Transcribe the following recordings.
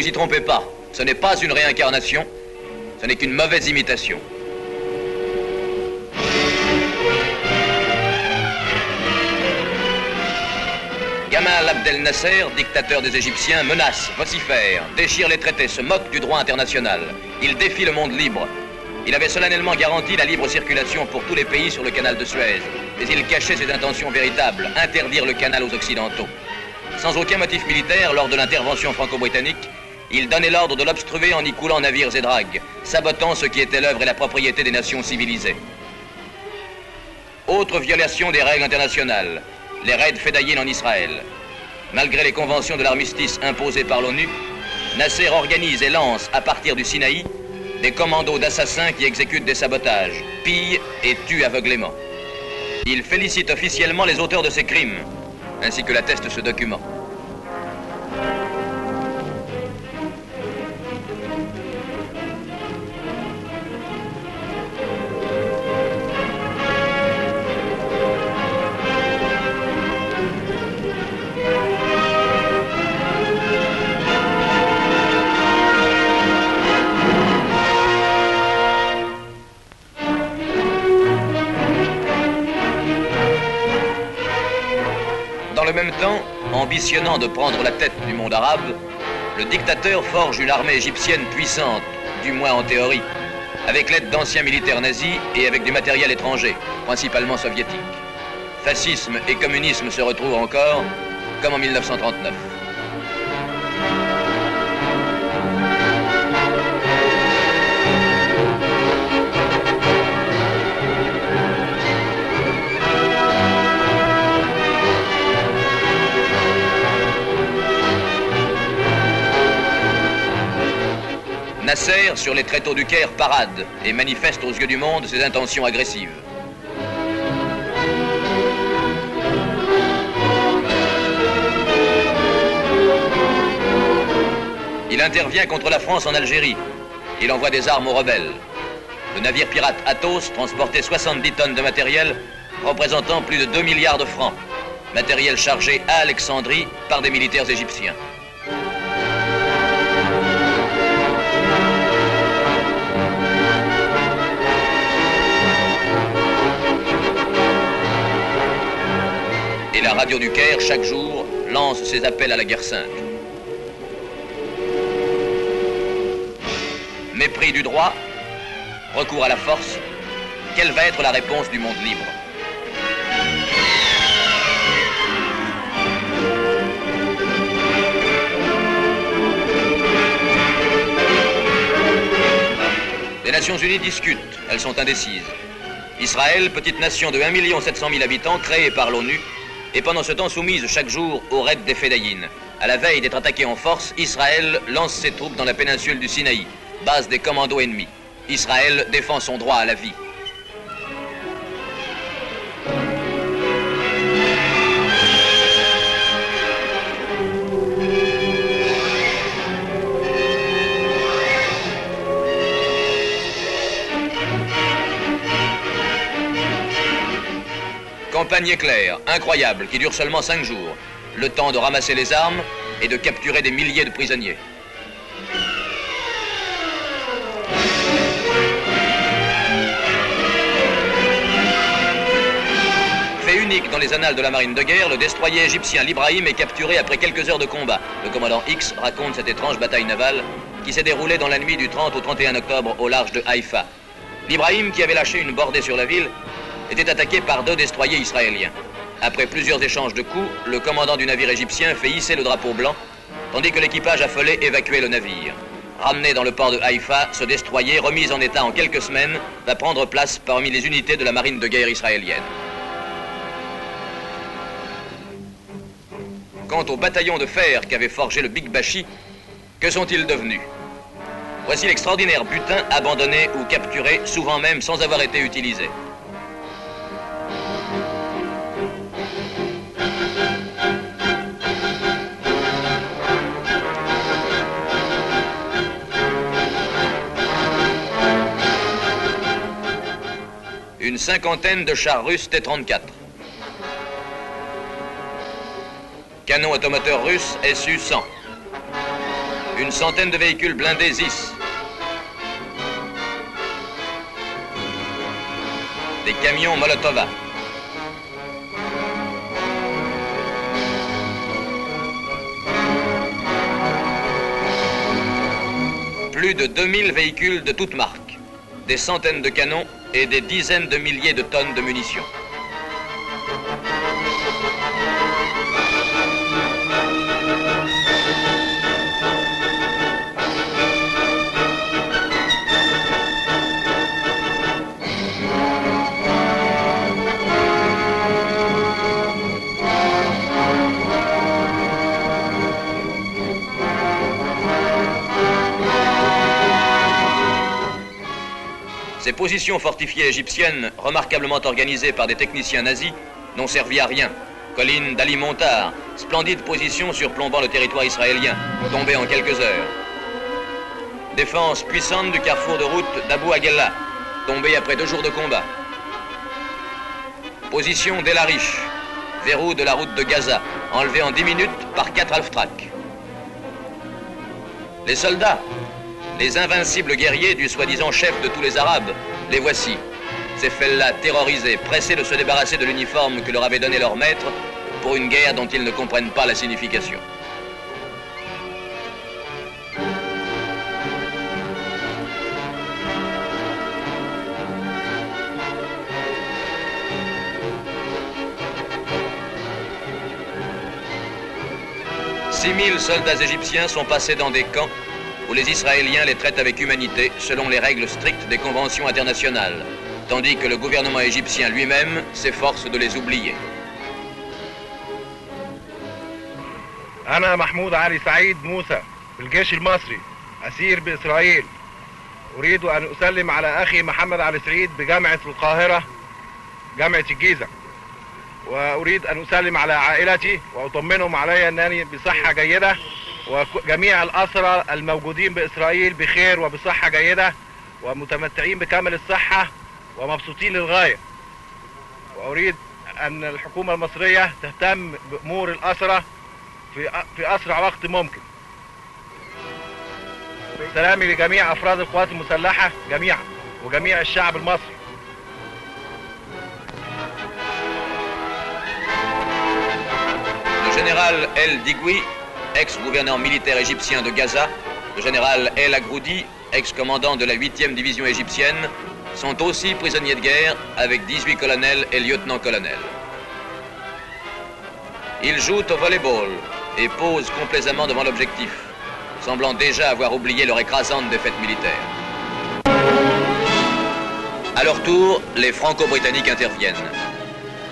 vous y trompez pas. Ce n'est pas une réincarnation, ce n'est qu'une mauvaise imitation. Gamal Abdel Nasser, dictateur des Égyptiens, menace, vocifère, déchire les traités, se moque du droit international. Il défie le monde libre. Il avait solennellement garanti la libre circulation pour tous les pays sur le canal de Suez. Mais il cachait ses intentions véritables, interdire le canal aux Occidentaux. Sans aucun motif militaire, lors de l'intervention franco-britannique, il donnait l'ordre de l'obstruer en y coulant navires et dragues, sabotant ce qui était l'œuvre et la propriété des nations civilisées. Autre violation des règles internationales, les raids fédayines en Israël. Malgré les conventions de l'armistice imposées par l'ONU, Nasser organise et lance, à partir du Sinaï, des commandos d'assassins qui exécutent des sabotages, pillent et tuent aveuglément. Il félicite officiellement les auteurs de ces crimes, ainsi que l'atteste ce document. Dans le même temps, ambitionnant de prendre la tête du monde arabe, le dictateur forge une armée égyptienne puissante, du moins en théorie, avec l'aide d'anciens militaires nazis et avec du matériel étranger, principalement soviétique. Fascisme et communisme se retrouvent encore, comme en 1939. Nasser, sur les tréteaux du Caire, parade et manifeste aux yeux du monde ses intentions agressives. Il intervient contre la France en Algérie. Il envoie des armes aux rebelles. Le navire pirate Athos transportait 70 tonnes de matériel représentant plus de 2 milliards de francs. Matériel chargé à Alexandrie par des militaires égyptiens. Et la radio du Caire, chaque jour, lance ses appels à la guerre sainte. Mépris du droit, recours à la force, quelle va être la réponse du monde libre ? Les Nations Unies discutent, elles sont indécises. Israël, petite nation de 1 700 000 habitants, créée par l'ONU, et pendant ce temps soumise chaque jour aux raids des Fédayines. À la veille d'être attaqué en force, Israël lance ses troupes dans la péninsule du Sinaï, base des commandos ennemis. Israël défend son droit à la vie. Campagne éclair, incroyable, qui dure seulement 5 jours. Le temps de ramasser les armes et de capturer des milliers de prisonniers. Fait unique dans les annales de la marine de guerre, le destroyer égyptien l'Ibrahim est capturé après quelques heures de combat. Le commandant X raconte cette étrange bataille navale qui s'est déroulée dans la nuit du 30 au 31 octobre au large de Haïfa. L'Ibrahim, qui avait lâché une bordée sur la ville, était attaqué par 2 destroyers israéliens. Après plusieurs échanges de coups, le commandant du navire égyptien fait hisser le drapeau blanc, tandis que l'équipage affolé évacuait le navire. Ramené dans le port de Haïfa, ce destroyer, remis en état en quelques semaines, va prendre place parmi les unités de la marine de guerre israélienne. Quant aux bataillons de fer qu'avait forgé le Big Bashi, que sont-ils devenus? Voici l'extraordinaire butin abandonné ou capturé, souvent même sans avoir été utilisé. Une cinquantaine de chars russes T-34. Canon automoteur russe Su-100. Une centaine de véhicules blindés ZIS. Des camions Molotova. Plus de 2000 véhicules de toutes marques, des centaines de canons et des dizaines de milliers de tonnes de munitions. Ces positions fortifiées égyptiennes, remarquablement organisées par des techniciens nazis, n'ont servi à rien. Collines d'Ali Montar, splendide position surplombant le territoire israélien, tombée en quelques heures. Défense puissante du carrefour de route d'Abu Agella, tombée après 2 jours de combat. Position d'El Arish, verrou de la route de Gaza, enlevé en 10 minutes par 4 Half-Track. Les soldats, les invincibles guerriers du soi-disant chef de tous les Arabes, les voici. Ces fellahs terrorisés, pressés de se débarrasser de l'uniforme que leur avait donné leur maître pour une guerre dont ils ne comprennent pas la signification. « 6000 soldats égyptiens sont passés dans des camps où les Israéliens les traitent avec humanité selon les règles strictes des conventions internationales, tandis que le gouvernement égyptien lui-même s'efforce de les oublier. أنا محمود علي سعيد موسى في الجيش المصري أسير بإسرائيل. أريد أن أسلم على أخي محمد علي سعيد بجامعة القاهرة جامعة الجيزة، وأريد أن أسلم على عائلتي وأطمنهم علي أنني بصحة جيدة، وجميع الأسرى الموجودين بإسرائيل بخير وبصحة جيدة ومتمتعين بكامل الصحة ومبسوطين للغاية. وأريد أن الحكومة المصرية تهتم بأمور الأسرى في أسرع وقت ممكن. سلامي لجميع أفراد القوات المسلحة جميعا وجميع الشعب المصري. Le général El Digui, ex-gouverneur militaire égyptien de Gaza, le général El Agroudi, ex-commandant de la 8e division égyptienne, sont aussi prisonniers de guerre avec 18 colonels et lieutenants-colonels. Ils jouent au volleyball et posent complaisamment devant l'objectif, semblant déjà avoir oublié leur écrasante défaite militaire. À leur tour, les Franco-Britanniques interviennent.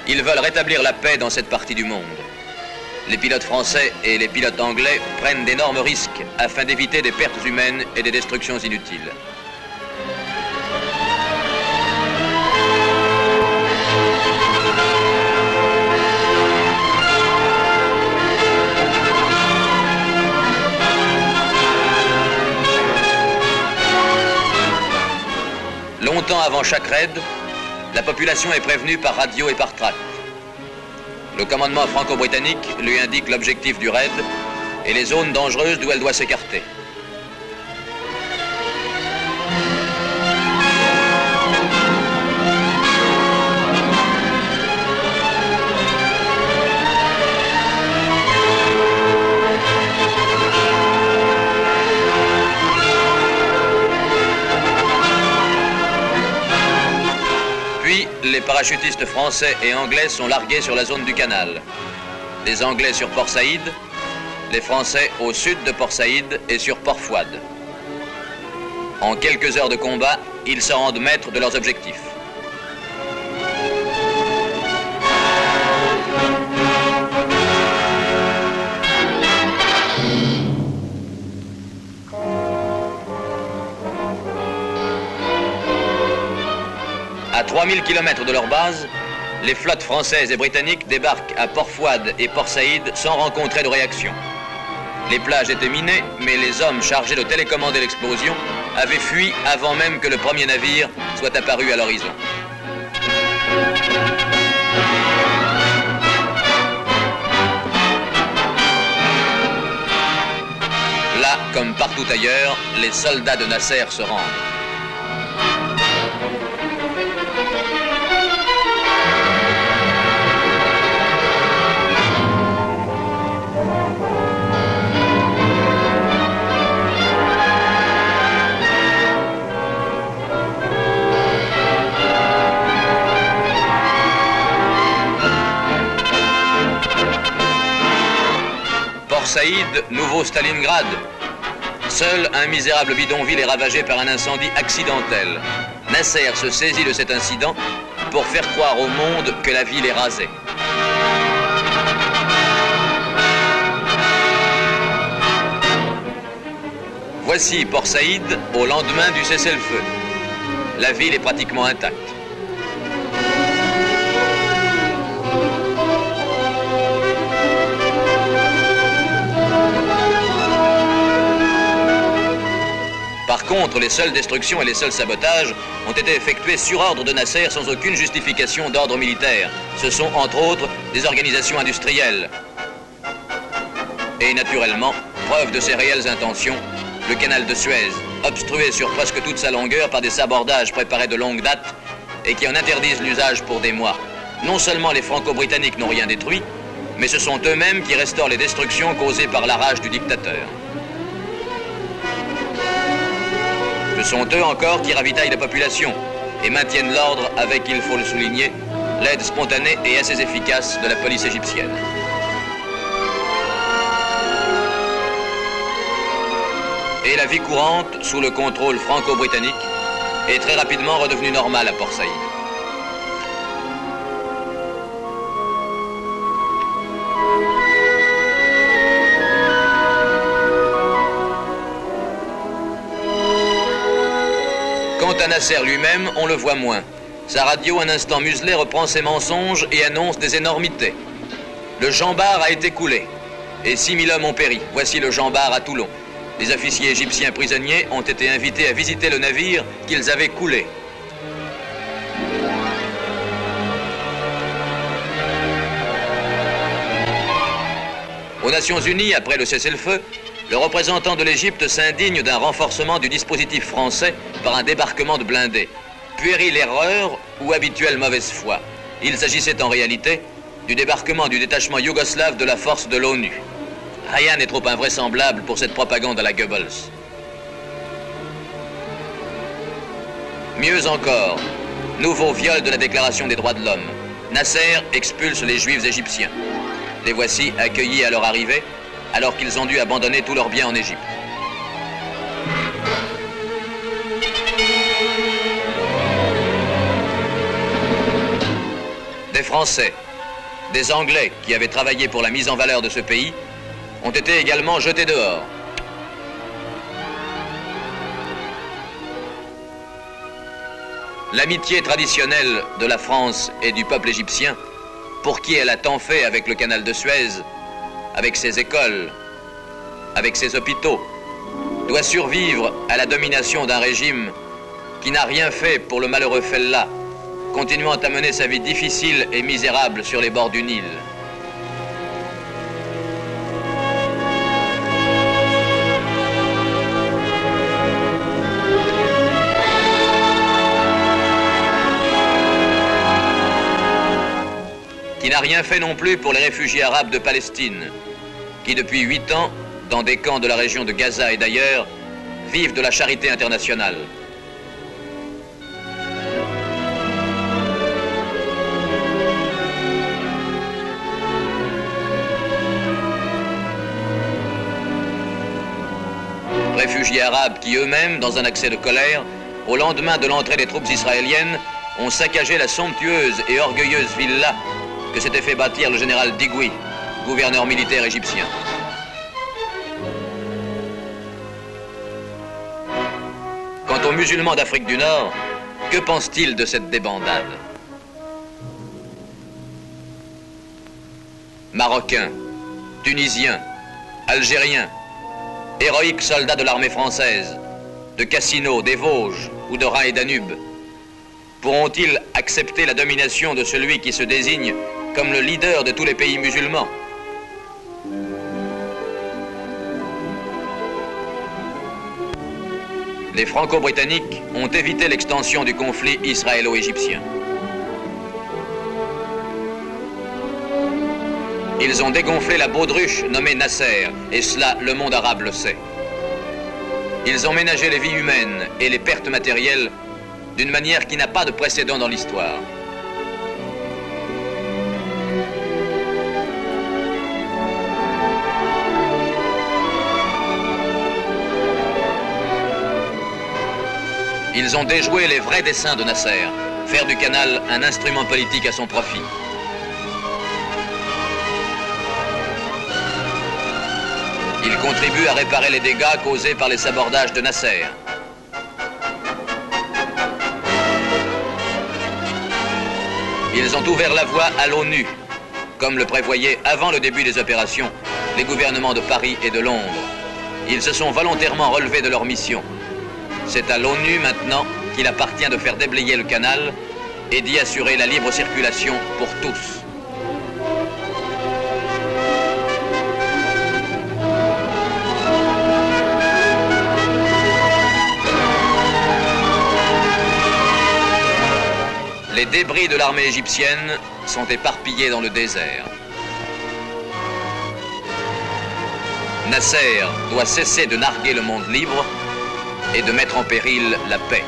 Ils veulent rétablir la paix dans cette partie du monde. Les pilotes français et les pilotes anglais prennent d'énormes risques afin d'éviter des pertes humaines et des destructions inutiles. Longtemps avant chaque raid, la population est prévenue par radio et par tract. Le commandement franco-britannique lui indique l'objectif du raid et les zones dangereuses d'où elle doit s'écarter. Les parachutistes français et anglais sont largués sur la zone du canal. Les Anglais sur Port Saïd, les Français au sud de Port Saïd et sur Port Fouad. En quelques heures de combat, ils se rendent maîtres de leurs objectifs. À 3000 km de leur base, les flottes françaises et britanniques débarquent à Port Fouad et Port Saïd sans rencontrer de réaction. Les plages étaient minées, mais les hommes chargés de télécommander l'explosion avaient fui avant même que le premier navire soit apparu à l'horizon. Là, comme partout ailleurs, les soldats de Nasser se rendent. Port Saïd, nouveau Stalingrad. Seul un misérable bidonville est ravagé par un incendie accidentel. Nasser se saisit de cet incident pour faire croire au monde que la ville est rasée. Voici Port Saïd au lendemain du cessez-le-feu. La ville est pratiquement intacte. Par contre, les seules destructions et les seuls sabotages ont été effectués sur ordre de Nasser sans aucune justification d'ordre militaire. Ce sont, entre autres, des organisations industrielles. Et naturellement, preuve de ses réelles intentions, le canal de Suez, obstrué sur presque toute sa longueur par des sabordages préparés de longue date et qui en interdisent l'usage pour des mois. Non seulement les Franco-Britanniques n'ont rien détruit, mais ce sont eux-mêmes qui restaurent les destructions causées par la rage du dictateur. Ce sont eux encore qui ravitaillent la population et maintiennent l'ordre avec, il faut le souligner, l'aide spontanée et assez efficace de la police égyptienne. Et la vie courante, sous le contrôle franco-britannique, est très rapidement redevenue normale à Port Saïd. Quant à Nasser lui-même, on le voit moins. Sa radio, un instant muselée, reprend ses mensonges et annonce des énormités. Le Jean Bart a été coulé et 6000 hommes ont péri. Voici le Jean Bart à Toulon. Les officiers égyptiens prisonniers ont été invités à visiter le navire qu'ils avaient coulé. Aux Nations Unies, après le cessez-le-feu, le représentant de l'Égypte s'indigne d'un renforcement du dispositif français par un débarquement de blindés. Puérile erreur ou habituelle mauvaise foi. Il s'agissait en réalité du débarquement du détachement yougoslave de la force de l'ONU. Rien n'est trop invraisemblable pour cette propagande à la Goebbels. Mieux encore, nouveau viol de la Déclaration des droits de l'homme. Nasser expulse les Juifs égyptiens. Les voici accueillis à leur arrivée, alors qu'ils ont dû abandonner tous leurs biens en Égypte. Des Français, des Anglais qui avaient travaillé pour la mise en valeur de ce pays ont été également jetés dehors. L'amitié traditionnelle de la France et du peuple égyptien, pour qui elle a tant fait avec le canal de Suez, avec ses écoles, avec ses hôpitaux, doit survivre à la domination d'un régime qui n'a rien fait pour le malheureux Fella, continuant à mener sa vie difficile et misérable sur les bords du Nil. Qui n'a rien fait non plus pour les réfugiés arabes de Palestine, qui depuis 8 ans, dans des camps de la région de Gaza et d'ailleurs, vivent de la charité internationale. Réfugiés arabes qui eux-mêmes, dans un accès de colère, au lendemain de l'entrée des troupes israéliennes, ont saccagé la somptueuse et orgueilleuse villa que s'était fait bâtir le général Digui, gouverneur militaire égyptien. Quant aux musulmans d'Afrique du Nord, que pensent-ils de cette débandade? Marocains, Tunisiens, Algériens, héroïques soldats de l'armée française, de Cassino, des Vosges ou de Rhin et Danube, pourront-ils accepter la domination de celui qui se désigne comme le leader de tous les pays musulmans? les Franco-Britanniques ont évité l'extension du conflit israélo-égyptien. Ils ont dégonflé la baudruche nommée Nasser, et cela, le monde arabe le sait. Ils ont ménagé les vies humaines et les pertes matérielles d'une manière qui n'a pas de précédent dans l'histoire. Ils ont déjoué les vrais desseins de Nasser, faire du canal un instrument politique à son profit. Ils contribuent à réparer les dégâts causés par les sabordages de Nasser. Ils ont ouvert la voie à l'ONU, comme le prévoyaient avant le début des opérations les gouvernements de Paris et de Londres. Ils se sont volontairement relevés de leur mission. C'est à l'ONU maintenant qu'il appartient de faire déblayer le canal et d'y assurer la libre circulation pour tous. Les débris de l'armée égyptienne sont éparpillés dans le désert. Nasser doit cesser de narguer le monde libre et de mettre en péril la paix.